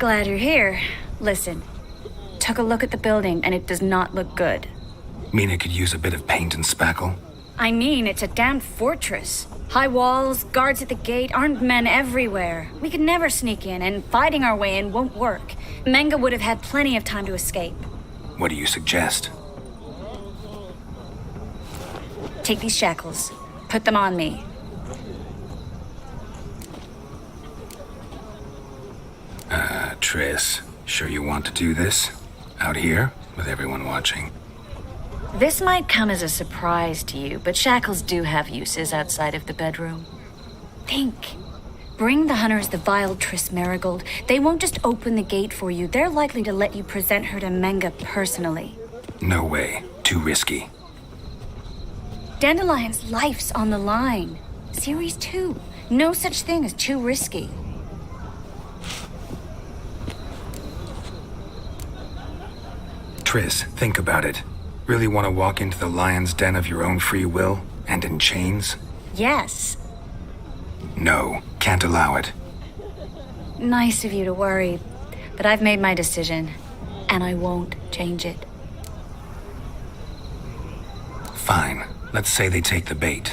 Glad you're here. Listen, took a look at the building and it does not look good. Mean it could use a bit of paint and spackle? I mean, it's a damn fortress. High walls, guards at the gate, armed men everywhere. We could never sneak in, and fighting our way in won't work. Menga would have had plenty of time to escape. What do you suggest? Take these shackles. Put them on me. Triss, sure you want to do this? Out here, with everyone watching? This might come as a surprise to you, but shackles do have uses outside of the bedroom. Think. Bring the hunters the vile Triss Marigold. They won't just open the gate for you. They're likely to let you present her to Menga personally. No way. Too risky. Dandelion's life's on the line. Series 2. No such thing as too risky. Triss, think about it. Really want to walk into the lion's den of your own free will, and in chains? Yes. No, can't allow it. Nice of you to worry, but I've made my decision, and I won't change it. Fine. Let's say they take the bait.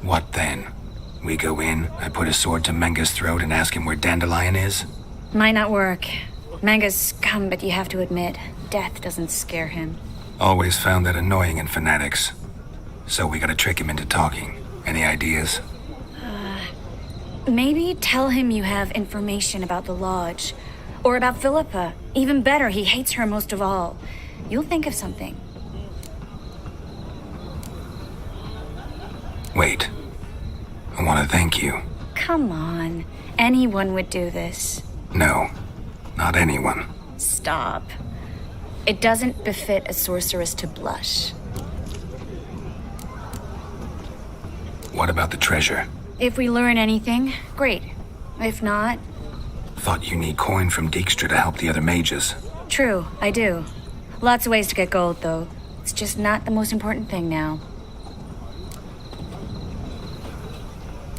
What then? We go in, I put a sword to Menga's throat and ask him where Dandelion is? Might not work. Menga's scum, but you have to admit, death doesn't scare him. Always found that annoying in fanatics. So we gotta trick him into talking. Any ideas? Maybe tell him you have information about the lodge. Or about Philippa. Even better, he hates her most of all. You'll think of something. Wait. I want to thank you. Come on. Anyone would do this. No. Not anyone. Stop. It doesn't befit a sorceress to blush. What about the treasure? If we learn anything, great. If not... Thought you need coin from Dijkstra to help the other mages. True, I do. Lots of ways to get gold, though. It's just not the most important thing now.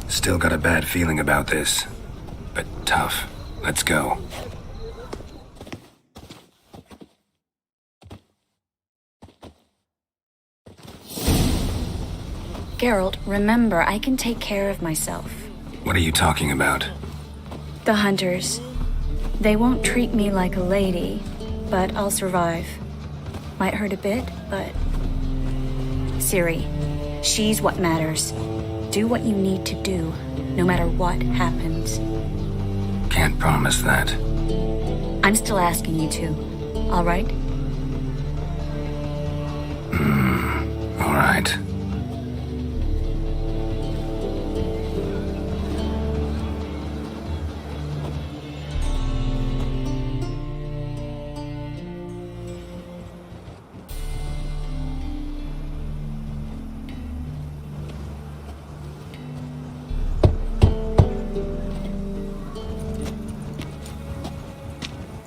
Still got a bad feeling about this. But tough. Let's go. Geralt, remember, I can take care of myself. What are you talking about? The hunters. They won't treat me like a lady, but I'll survive. Might hurt a bit, but... Ciri, she's what matters. Do what you need to do, no matter what happens. Can't promise that. I'm still asking you to, all right? All right.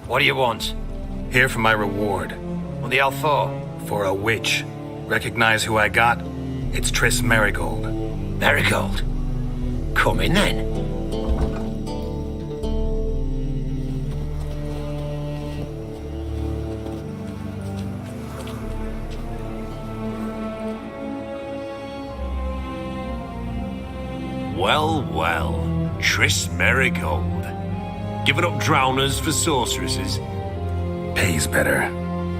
What do you want? Here for my reward. What the hell for? For a witch. Recognize who I got? It's Triss Marigold. Marigold? Come in then. Well, well. Triss Marigold. Giving up drowners for sorceresses? Pays better.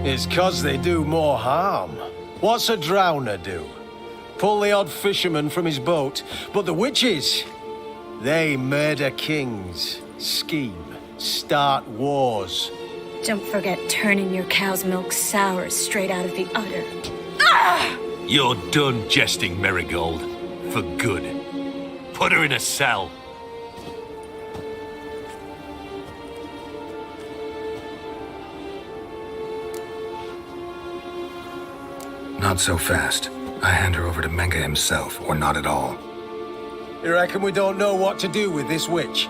It's 'cause they do more harm. What's a drowner do? Pull the odd fisherman from his boat. But the witches, they murder kings, scheme, start wars. Don't forget turning your cow's milk sour straight out of the udder. Ah! You're done jesting, Marigold. For good. Put her in a cell. Not so fast. I hand her over to Menga himself, or not at all. You reckon we don't know what to do with this witch?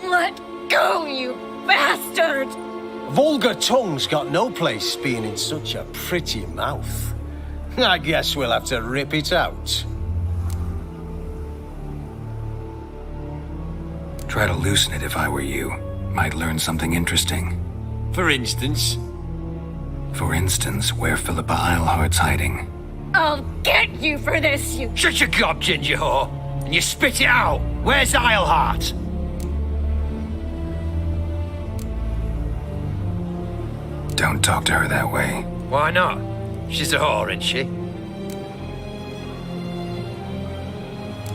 Let go, you bastard! Vulgar tongue's got no place being in such a pretty mouth. I guess we'll have to rip it out. Try to loosen it if I were you. Might learn something interesting. For instance, Where Philippa Eilhart's hiding. I'll get you for this, you... shut your gob, ginger whore, and you spit it out. Where's Eilhart? Don't talk to her that way. Why not? She's a whore, isn't she?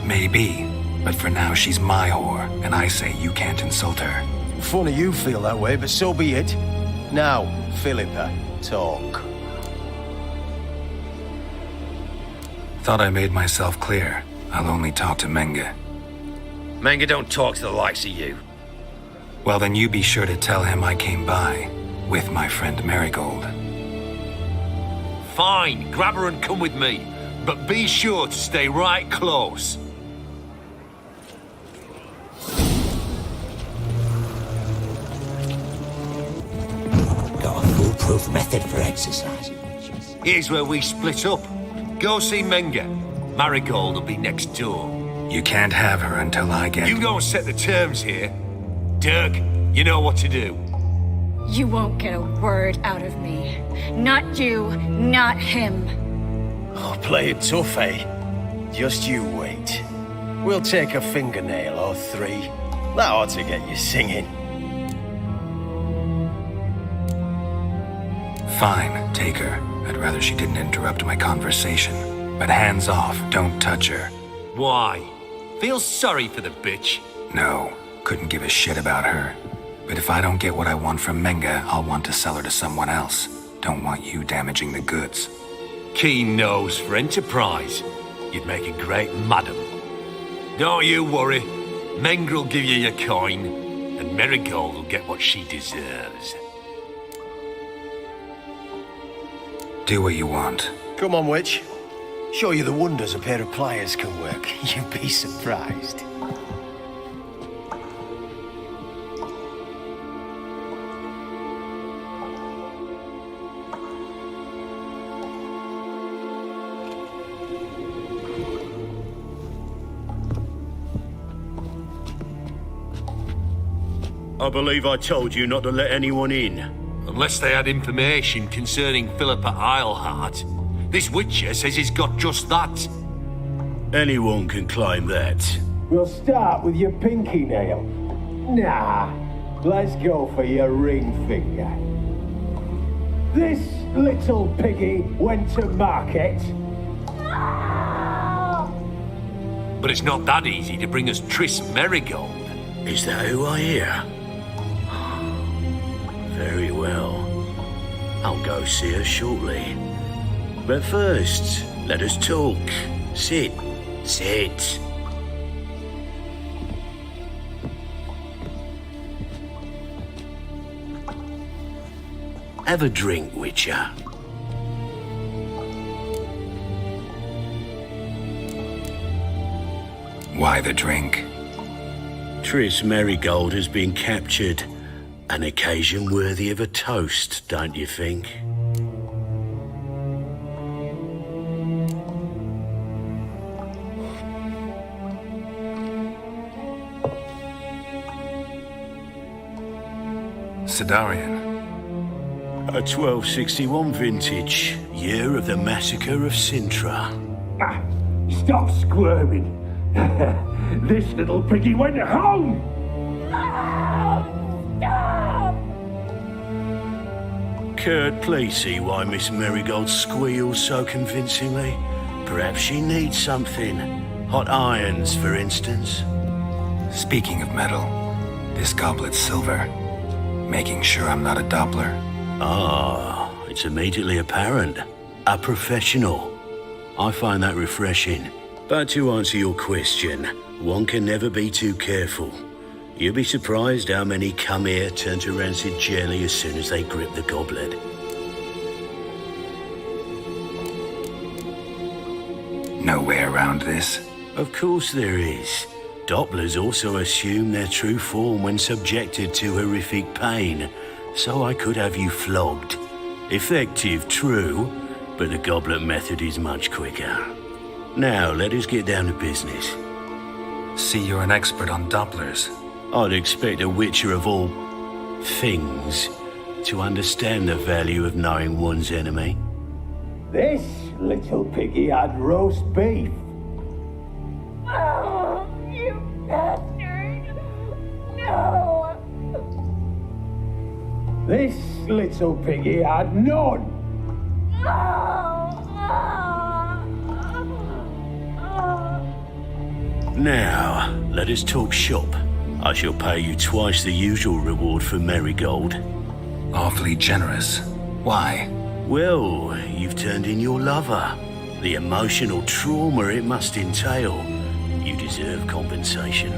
Maybe, but for now she's my whore, and I say you can't insult her. Funny you feel that way, but so be it. Now, Philippa, talk. Thought I made myself clear. I'll only talk to Menge. Menge don't talk to the likes of you. Well, then you be sure to tell him I came by, with my friend Marigold. Fine, grab her and come with me. But be sure to stay right close. Got a foolproof method for exercising. Here's where we split up. Go see Menge. Marigold will be next door. You can't have her until I get... You don't set the terms here. Dirk, you know what to do. You won't get a word out of me. Not you, not him. Oh, play it tough, eh? Just you wait. We'll take a fingernail or three. That ought to get you singing. Fine, take her. I'd rather she didn't interrupt my conversation. But hands off, don't touch her. Why? Feel sorry for the bitch? No, couldn't give a shit about her. But if I don't get what I want from Menge, I'll want to sell her to someone else. Don't want you damaging the goods. Keen nose for enterprise. You'd make a great madam. Don't you worry. Menge will give you your coin, and Marigold will get what she deserves. Do what you want. Come on, witch. Show you the wonders a pair of pliers can work. You'd be surprised. I believe I told you not to let anyone in. Unless they had information concerning Philippa Eilhart. This witcher says he's got just that. Anyone can claim that. We'll start with your pinky nail. Nah, let's go for your ring finger. This little piggy went to market. But it's not that easy to bring us Triss Marigold. Is that who I hear? Very well. I'll go see her shortly. But first, let us talk. Sit. Sit. Have a drink, Witcher. Why the drink? Triss Marigold has been captured. An occasion worthy of a toast, don't you think? Sidarian. A 1261 vintage, year of the massacre of Sintra. Ah, stop squirming. This little piggy went home. Kurt, please see why Miss Marigold squeals so convincingly. Perhaps she needs something. Hot irons, for instance. Speaking of metal, this goblet's silver. Making sure I'm not a Doppler. Ah, it's immediately apparent. A professional. I find that refreshing. But to answer your question, one can never be too careful. You'll be surprised how many come here turn to rancid jelly as soon as they grip the goblet. No way around this. Of course there is. Dopplers also assume their true form when subjected to horrific pain, so I could have you flogged. Effective, true, but the goblet method is much quicker. Now, let us get down to business. See, you're an expert on Dopplers. I'd expect a witcher of all things to understand the value of knowing one's enemy? This little piggy had roast beef. Oh, you bastard! No! This little piggy had none. Now, let us talk shop. I shall pay you twice the usual reward for Marigold. Awfully generous. Why? Well, you've turned in your lover. The emotional trauma it must entail. You deserve compensation.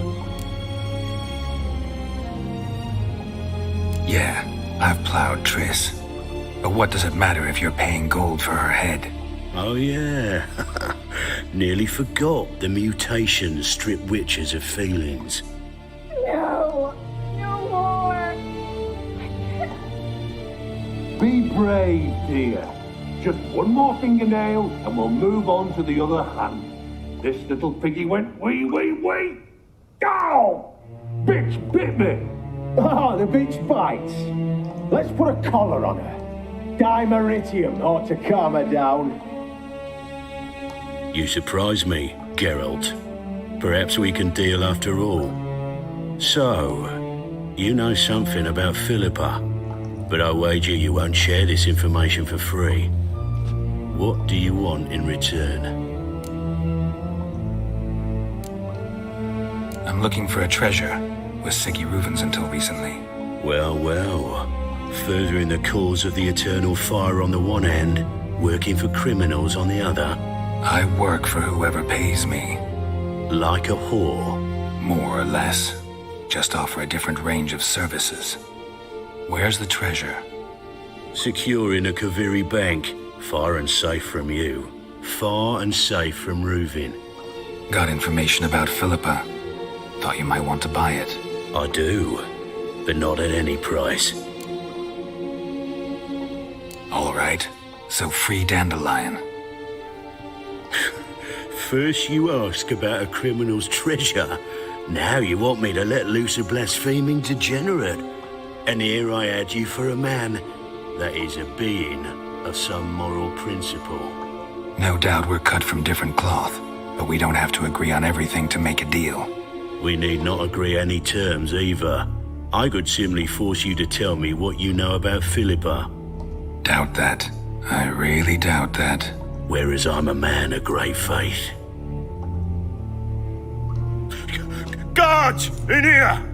Yeah, I've plowed Triss. But what does it matter if you're paying gold for her head? Oh yeah. Nearly forgot the mutations strip witches of feelings. No! No more! Be brave, dear. Just one more fingernail and we'll move on to the other hand. This little piggy went wee, wee, wee. Ow! Bitch bit me. Ah, the bitch bites. Let's put a collar on her. Dimeritium ought to calm her down. You surprise me, Geralt. Perhaps we can deal after all. So, you know something about Philippa, but I wager you won't share this information for free. What do you want in return? I'm looking for a treasure. Was Siggy Reuven's until recently. Well, well. Furthering the cause of the eternal fire on the one hand, working for criminals on the other. I work for whoever pays me. Like a whore. More or less. Just offer a different range of services. Where's the treasure? Secure in a Kaviri bank. Far and safe from you. Far and safe from Reuven. Got information about Philippa. Thought you might want to buy it. I do. But not at any price. All right. So free Dandelion. First you ask about a criminal's treasure. Now you want me to let loose a blaspheming degenerate. And here I add you for a man. That is a being of some moral principle. No doubt we're cut from different cloth, but we don't have to agree on everything to make a deal. We need not agree any terms either. I could simply force you to tell me what you know about Philippa. Doubt that. I really doubt that. Whereas I'm a man of great faith. Guards! In here!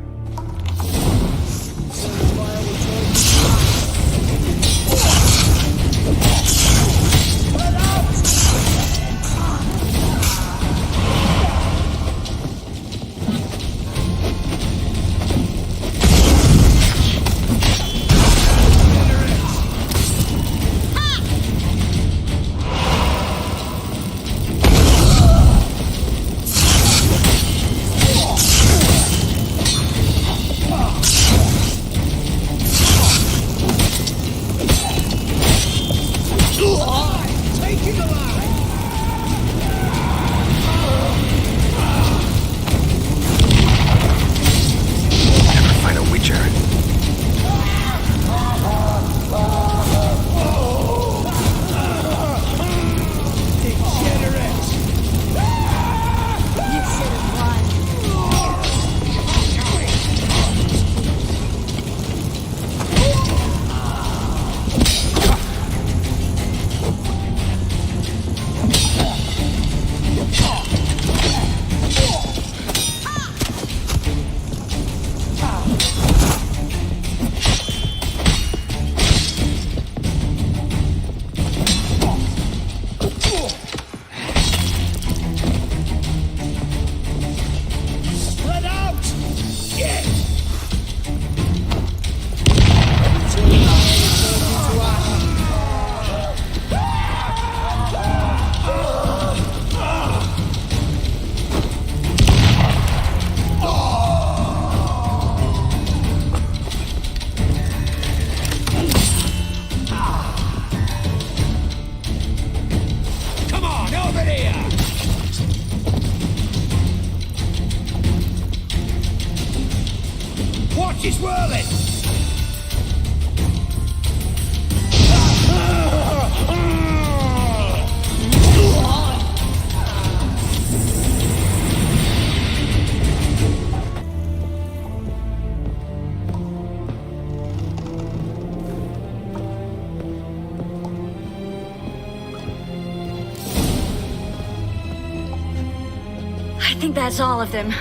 think that's all of them.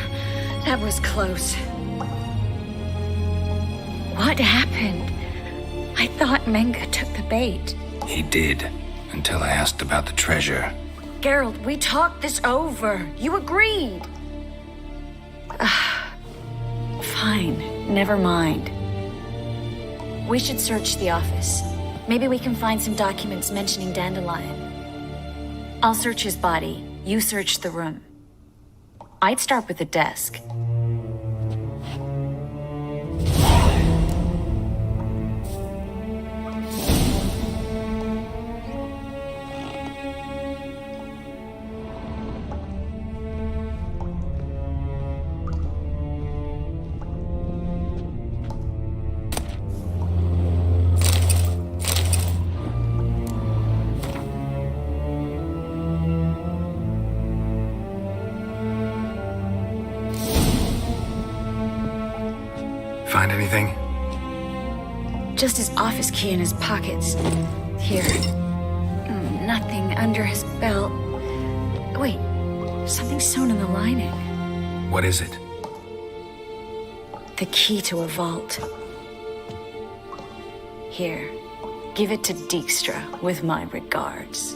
That was close. What happened? I thought Menga took the bait. He did, until I asked about the treasure. Geralt, we talked this over. You agreed. Fine, never mind. We should search the office. Maybe we can find some documents mentioning Dandelion. I'll search his body. You search the room. I'd start with the desk. Find anything? Just his office key in his pockets. Here. Nothing under his belt. Wait, something sewn in the lining. What is it? The key to a vault. Here, give it to Dijkstra with my regards.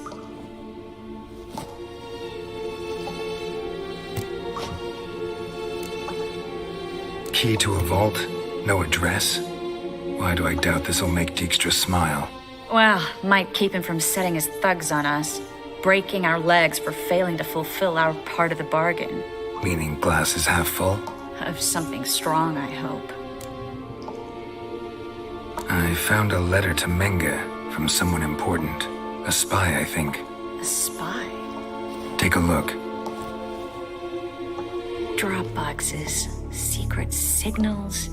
Key to a vault? No address? Why do I doubt this'll make Dijkstra smile? Well, might keep him from setting his thugs on us, breaking our legs for failing to fulfill our part of the bargain. Meaning glass is half full? Of something strong, I hope. I found a letter to Menga from someone important. A spy, I think. A spy? Take a look. Drop boxes, secret signals.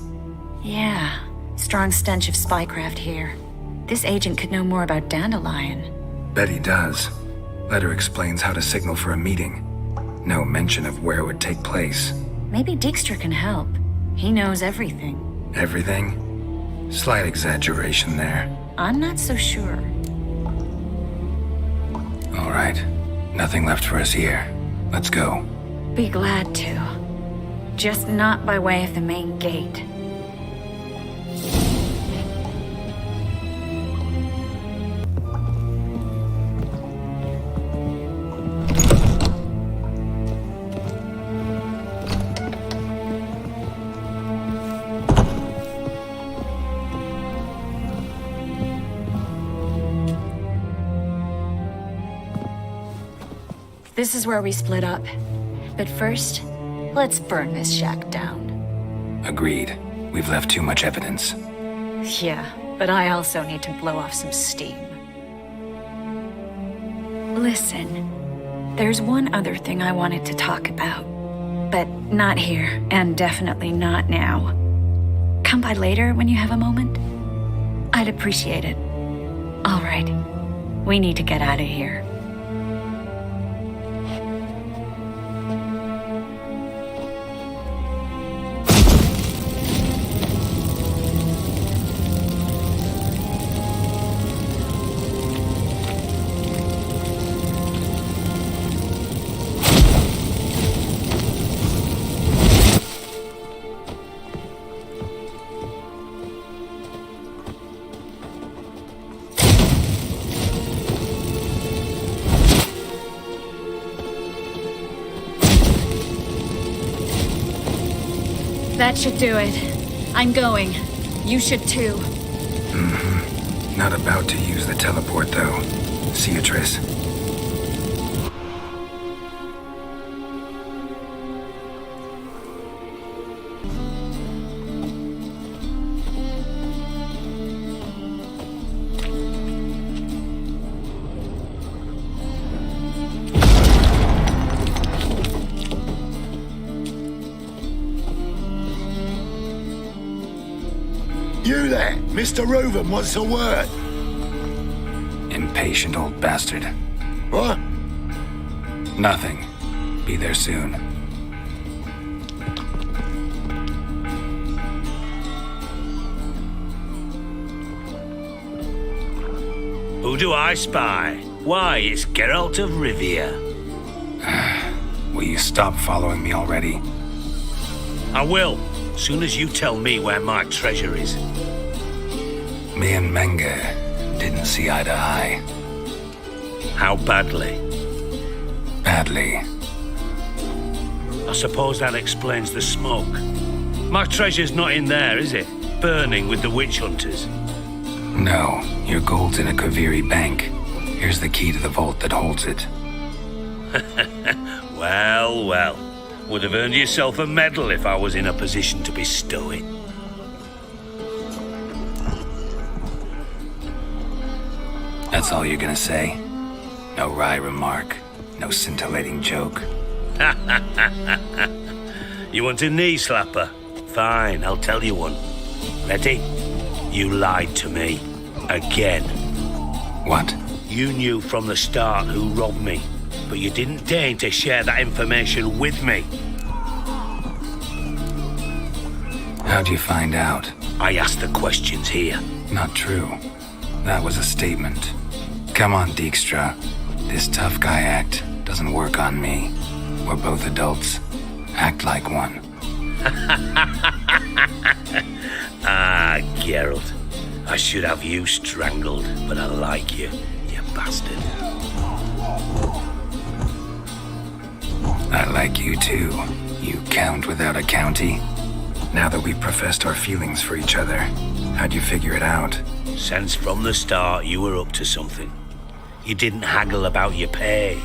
Yeah, strong stench of spycraft here. This agent could know more about Dandelion. Bet he does. Letter explains how to signal for a meeting. No mention of where it would take place. Maybe Dijkstra can help. He knows everything. Everything? Slight exaggeration there. I'm not so sure. All right. Nothing left for us here. Let's go. Be glad to. Just not by way of the main gate. This is where we split up. But first, let's burn this shack down. Agreed. We've left too much evidence. Yeah, but I also need to blow off some steam. Listen, there's one other thing I wanted to talk about. But not here, and definitely not now. Come by later when you have a moment? I'd appreciate it. All right, we need to get out of here. That should do it. I'm going. You should too. Not about to use the teleport, though. See you, Triss. You there, Mr. Reuven, what's the word? Impatient old bastard. What? Nothing. Be there soon. Who do I spy? Why, it's Geralt of Rivia. Will you stop following me already? I will, soon as you tell me where my treasure is. Me and Menge didn't see eye to eye. How badly? Badly. I suppose that explains the smoke. My treasure's not in there, is it? Burning with the witch hunters. No, your gold's in a Kaviri bank. Here's the key to the vault that holds it. Well, well. Would have earned yourself a medal if I was in a position to bestow it. That's all you're gonna say? No wry remark, no scintillating joke. You want a knee slapper? Fine, I'll tell you one. Ready? You lied to me. Again. What? You knew from the start who robbed me, but you didn't deign to share that information with me. How'd you find out? I asked the questions here. Not true. That was a statement. Come on, Dijkstra. This tough guy act doesn't work on me. We're both adults. Act like one. Ah, Geralt. I should have you strangled, but I like you, you bastard. I like you too, you count without a county. Now that we've professed our feelings for each other, how'd you figure it out? Since from the start you were up to something. You didn't haggle about your pay.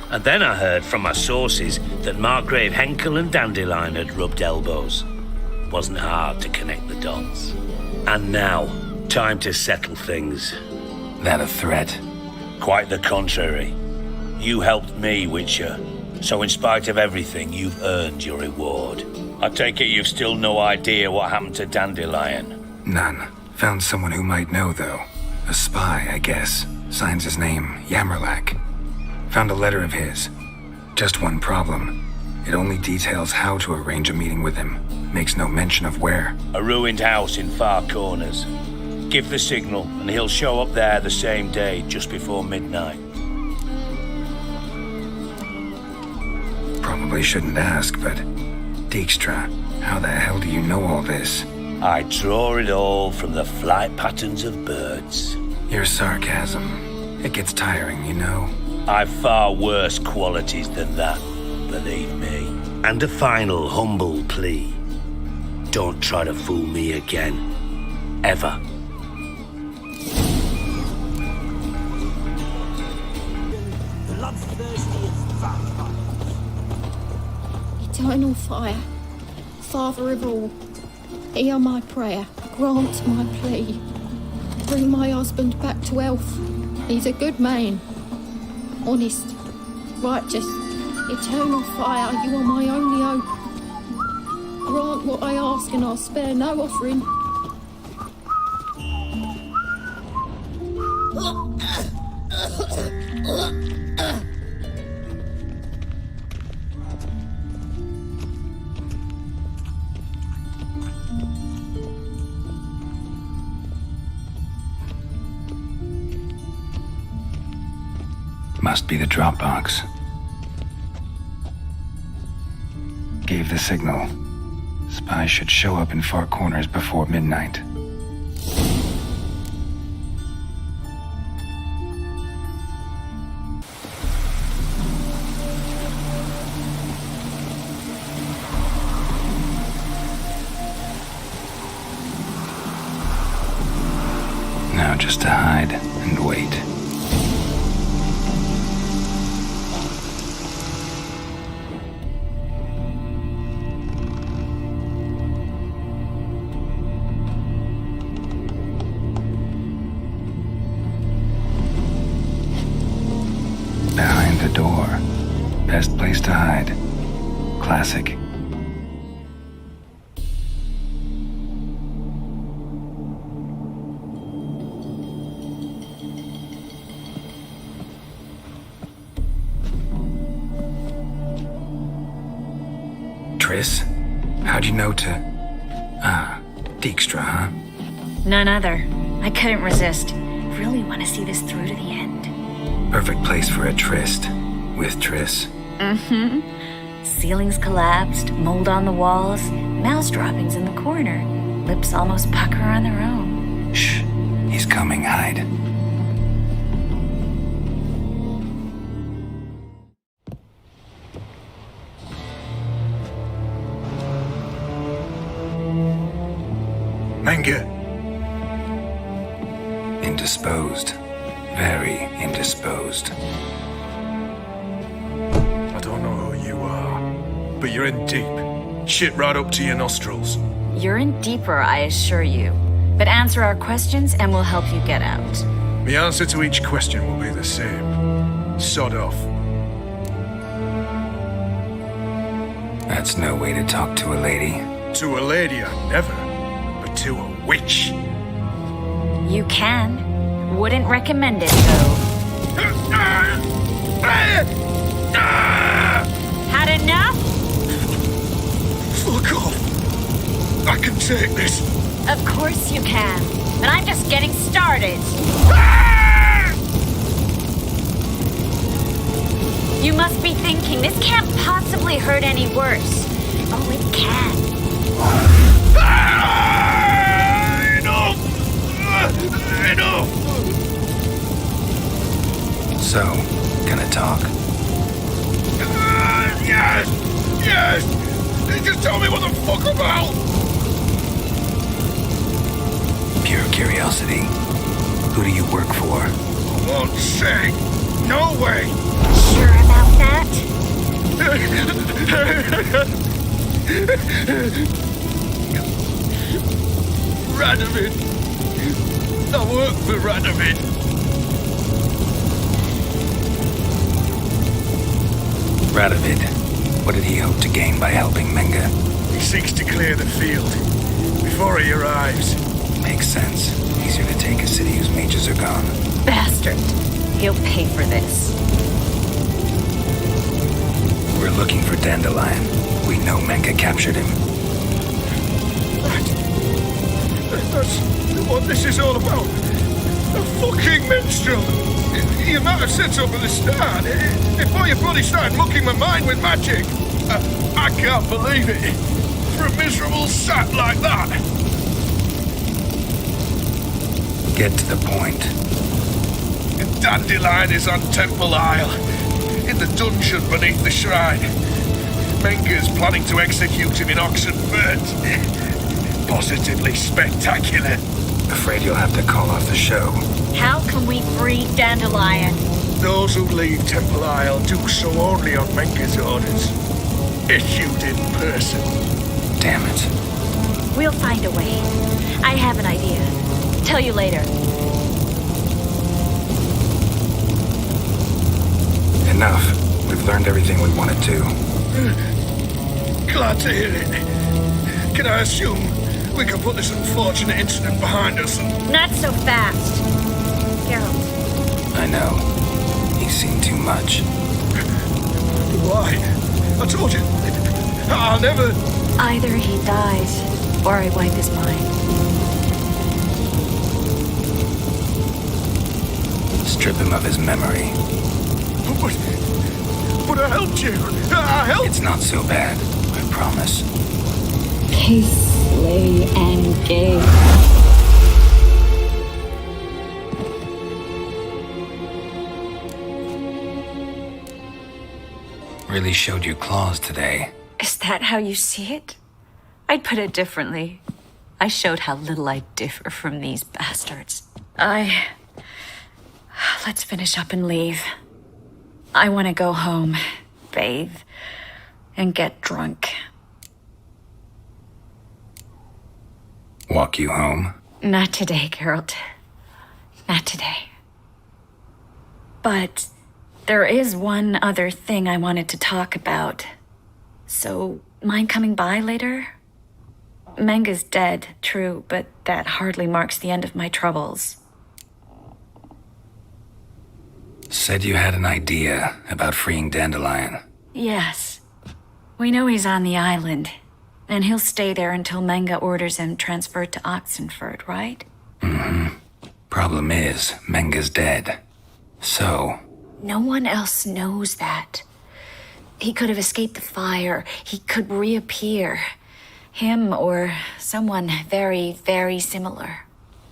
And then I heard from my sources that Margrave Henkel and Dandelion had rubbed elbows. Wasn't hard to connect the dots. And now, time to settle things. That a threat? Quite the contrary. You helped me, Witcher. So in spite of everything, you've earned your reward. I take it you've still no idea what happened to Dandelion? None. Found someone who might know, though. A spy, I guess. Signs his name, Yammerlak. Found a letter of his. Just one problem. It only details how to arrange a meeting with him. Makes no mention of where. A ruined house in Far Corners. Give the signal, and he'll show up there the same day, just before midnight. Probably shouldn't ask, but... Dijkstra, how the hell do you know all this? I draw it all from the flight patterns of birds. Your sarcasm. It gets tiring, you know. I've far worse qualities than that, believe me. And a final humble plea. Don't try to fool me again. Ever. Eternal fire, Father of all, hear my prayer, grant my plea. Bring my husband back to health. He's a good man, honest, righteous. Eternal fire, you are my only hope. Grant what I ask and I'll spare no offering. Must be the Dropbox. Gave the signal. Spies should show up in Far Corners before midnight. Now just to hide and wait. Behind the door. Best place to hide. Classic. Triss? How'd you know to... Ah, Dijkstra, huh? None other. I couldn't resist. Really want to see this through to the end. Perfect place for a tryst. With Triss. Ceilings collapsed, mold on the walls, mouse droppings in the corner. Lips almost pucker on their own. Shh. He's coming, hide. Manga. Indisposed. Very indisposed. I don't know who you are, but you're in deep. Shit right up to your nostrils. You're in deeper, I assure you. But answer our questions and we'll help you get out. The answer to each question will be the same. Sod off. That's no way to talk to a lady. To a lady, I never. But to a witch. You can. Wouldn't recommend it, though. Had enough? Fuck off. I can take this. Of course you can. But I'm just getting started. You must be thinking, this can't possibly hurt any worse. Oh, it can. Enough! Enough! So, gonna talk? Yes! Yes! Just tell me what the fuck about! Pure curiosity. Who do you work for? I won't say. No way! Sure about that? Radovid. I work for Radovid. Radovid. What did he hope to gain by helping Menga? He seeks to clear the field before he arrives. Makes sense. Easier to take a city whose mages are gone. Bastard. He'll pay for this. We're looking for Dandelion. We know Menga captured him. That's what this is all about. A fucking minstrel. You might have said so from the start. Before you bloody started mucking my mind with magic. I can't believe it. For a miserable sap like that. Get to the point. Dandelion is on Temple Isle, in the dungeon beneath the shrine. Menga's planning to execute him in Oxenford. Positively spectacular. Afraid you'll have to call off the show. How can we free Dandelion? Those who leave Temple Isle do so only on Menga's orders. Issued in person. Damn it. We'll find a way. I have an idea. Tell you later. Enough. We've learned everything we wanted to. Glad to hear it. Can I assume we can put this unfortunate incident behind us and... Not so fast. Geralt. I know. He's seen too much. Why? I told you. I'll never... Either he dies, or I wipe his mind. Strip him of his memory. But I helped you. I helped. It's not so bad. I promise. Peacefully engage. Really showed your claws today. Is that how you see it? I'd put it differently. I showed how little I differ from these bastards. Let's finish up and leave. I want to go home, bathe, and get drunk. Walk you home? Not today, Geralt. Not today. But there is one other thing I wanted to talk about. So, mind coming by later? Menga's dead, true, but that hardly marks the end of my troubles. Said you had an idea about freeing Dandelion. Yes. We know he's on the island, and he'll stay there until Menga orders him transferred to Oxenford, right? Mm-hmm. Problem is, Menga's dead. So... No one else knows that. He could have escaped the fire. He could reappear. Him or someone very, very similar.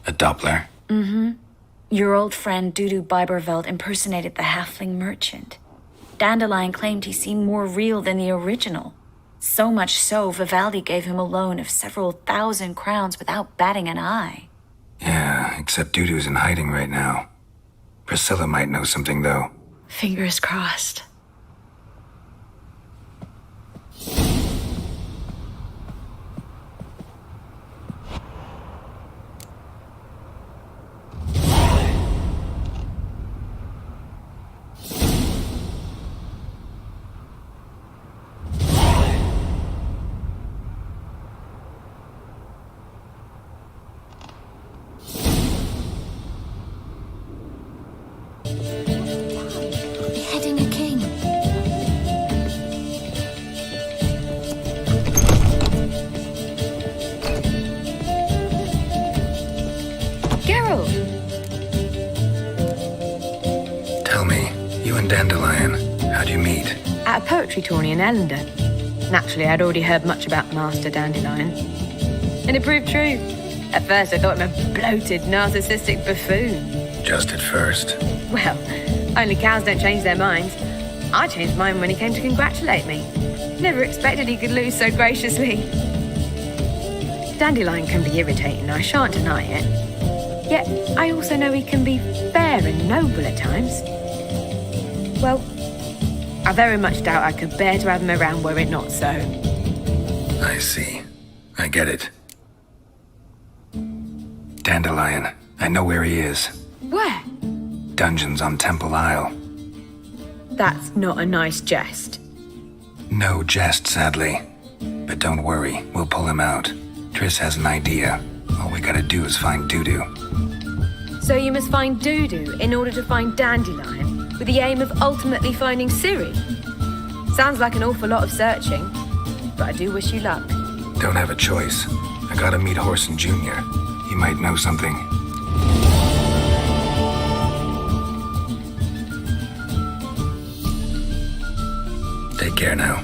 A Doppler? Mm-hmm. Your old friend Dudu Biberveld impersonated the halfling merchant. Dandelion claimed he seemed more real than the original. So much so, Vivaldi gave him a loan of several thousand crowns without batting an eye. Yeah, except Dudu's in hiding right now. Priscilla might know something, though. Fingers crossed. Beheading a king. Geralt! Tell me, you and Dandelion, how'd you meet? At a poetry tourney in Ellender. Naturally, I'd already heard much about Master Dandelion. And it proved true. At first, I thought him a bloated, narcissistic buffoon. Just at first. Well, only cows don't change their minds. I changed mine when he came to congratulate me. Never expected he could lose so graciously. Dandelion can be irritating, I shan't deny it. Yet, I also know he can be fair and noble at times. Well, I very much doubt I could bear to have him around were it not so. I see. I get it. Dandelion, I know where he is. Where? Dungeons on Temple Isle. That's not a nice jest. No jest, sadly. But don't worry, we'll pull him out. Triss has an idea. All we gotta do is find Dudu. So you must find Dudu in order to find Dandelion, with the aim of ultimately finding Ciri? Sounds like an awful lot of searching, but I do wish you luck. Don't have a choice. I gotta meet Horson Jr. He might know something. Take care now.